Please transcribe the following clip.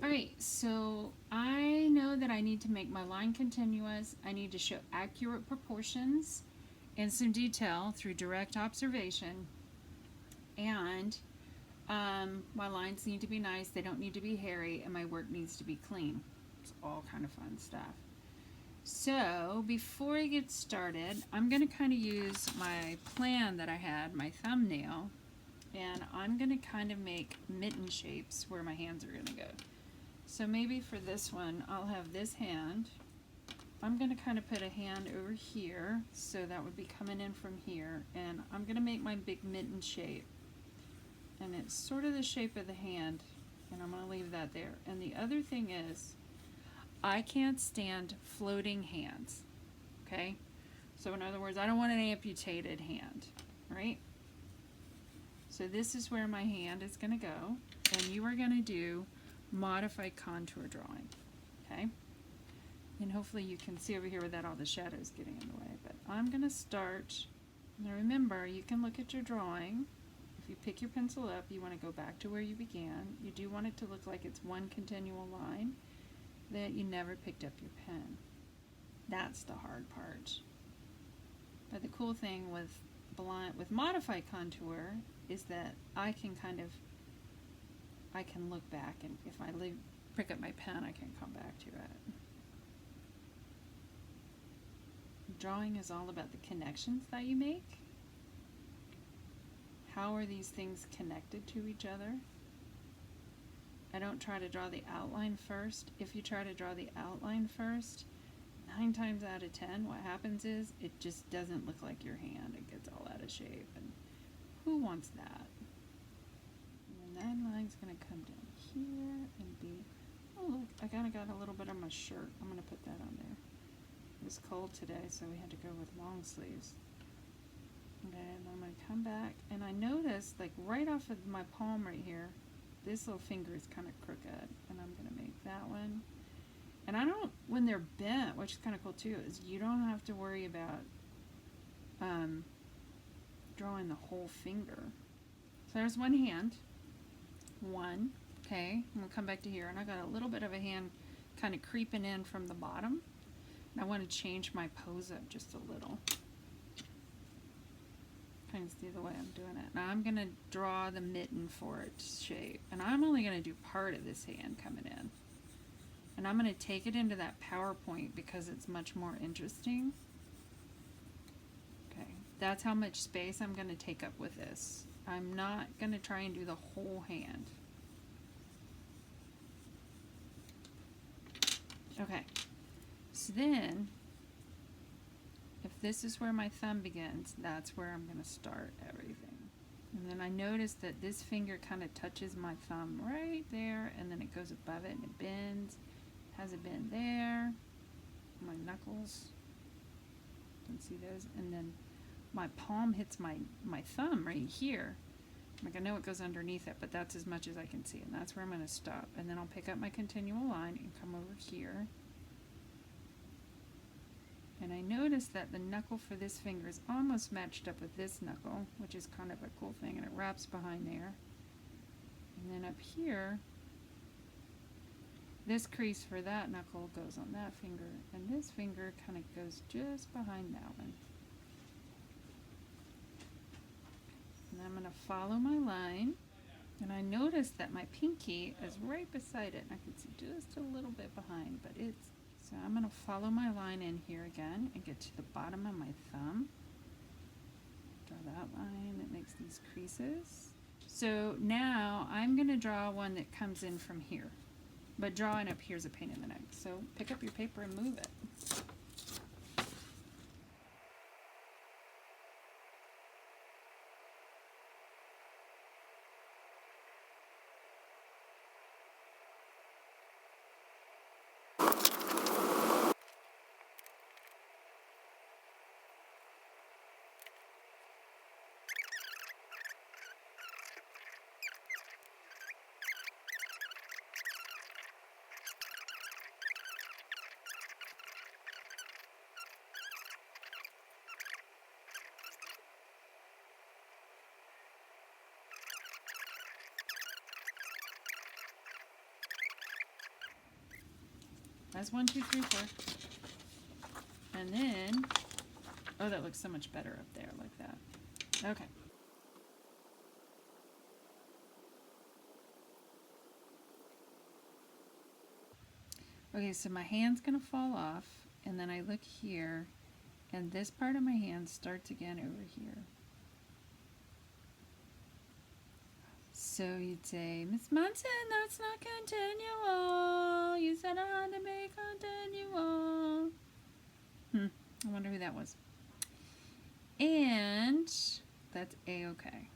Alright, so I know that I need to make my line continuous. I need to show accurate proportions and some detail through direct observation. And my lines need to be nice, they don't need to be hairy, and my work needs to be clean. It's all kind of fun stuff. So before I get started, I'm going to kind of use my plan that I had, my thumbnail, and I'm going to kind of make mitten shapes where my hands are going to go. So maybe for this one, I'll have this hand. I'm going to kind of put a hand over here, so that would be coming in from here, and I'm going to make my big mitten shape. And it's sort of the shape of the hand, and I'm going to leave that there. And the other thing is, I can't stand floating hands, okay? So in other words, I don't want an amputated hand, right? So this is where my hand is going to go, and you are going to do modified contour drawing, okay? And hopefully you can see over here without all the shadows getting in the way. But I'm going to start. Now remember, you can look at your drawing. If you pick your pencil up, you want to go back to where you began. You do want it to look like it's one continual line, that you never picked up your pen. That's the hard part. But the cool thing with modified contour is that I can look back, and if I pick up my pen, I can come back to it. Drawing is all about the connections that you make. How are these things connected to each other? I don't try to draw the outline first. If you try to draw the outline first, 9 times out of 10, what happens is it just doesn't look like your hand. It gets all out of shape, and who wants that? And that line's going to come down here and be, oh look, I kind of got a little bit on my shirt. I'm going to put that on there. It was cold today, so we had to go with long sleeves. Okay, and I'm going to come back, and I noticed, like right off of my palm right here, this little finger is kind of crooked, and I'm going to make that one. And I don't, when they're bent, which is kind of cool too, is you don't have to worry about drawing the whole finger. So there's one hand. One. Okay, I'm going to come back to here, and I got a little bit of a hand kind of creeping in from the bottom. And I want to change my pose up just a little. Kind of see the way I'm doing it. Now I'm going to draw the mitten for its shape, and I'm only going to do part of this hand coming in. And I'm going to take it into that PowerPoint because it's much more interesting. Okay, that's how much space I'm going to take up with this. I'm not going to try and do the whole hand. Okay, so then, if this is where my thumb begins, that's where I'm going to start everything. And then I notice that this finger kind of touches my thumb right there, and then it goes above it and it bends. Has a bend there. My knuckles. You can see those. And then my palm hits my thumb right here. Like, I know it goes underneath it, but that's as much as I can see, and that's where I'm going to stop. And then I'll pick up my continual line and come over here. And I notice that the knuckle for this finger is almost matched up with this knuckle, which is kind of a cool thing, and it wraps behind there. And then up here, this crease for that knuckle goes on that finger, and this finger kind of goes just behind that one. And I'm going to follow my line, and I notice that my pinky is right beside it, and I can see just a little bit behind, but it's, so I'm going to follow my line in here again and get to the bottom of my thumb. Draw that line that makes these creases. So now I'm going to draw one that comes in from here, but drawing up here is a pain in the neck. So pick up your paper and move it. That's 1, 2, 3, 4. And then, oh, that looks so much better up there like that. Okay. Okay, so my hand's going to fall off, and then I look here, and this part of my hand starts again over here. So you'd say, Miss Munson, that's not continual. You said I had to be continual. I wonder who that was. And that's A-okay.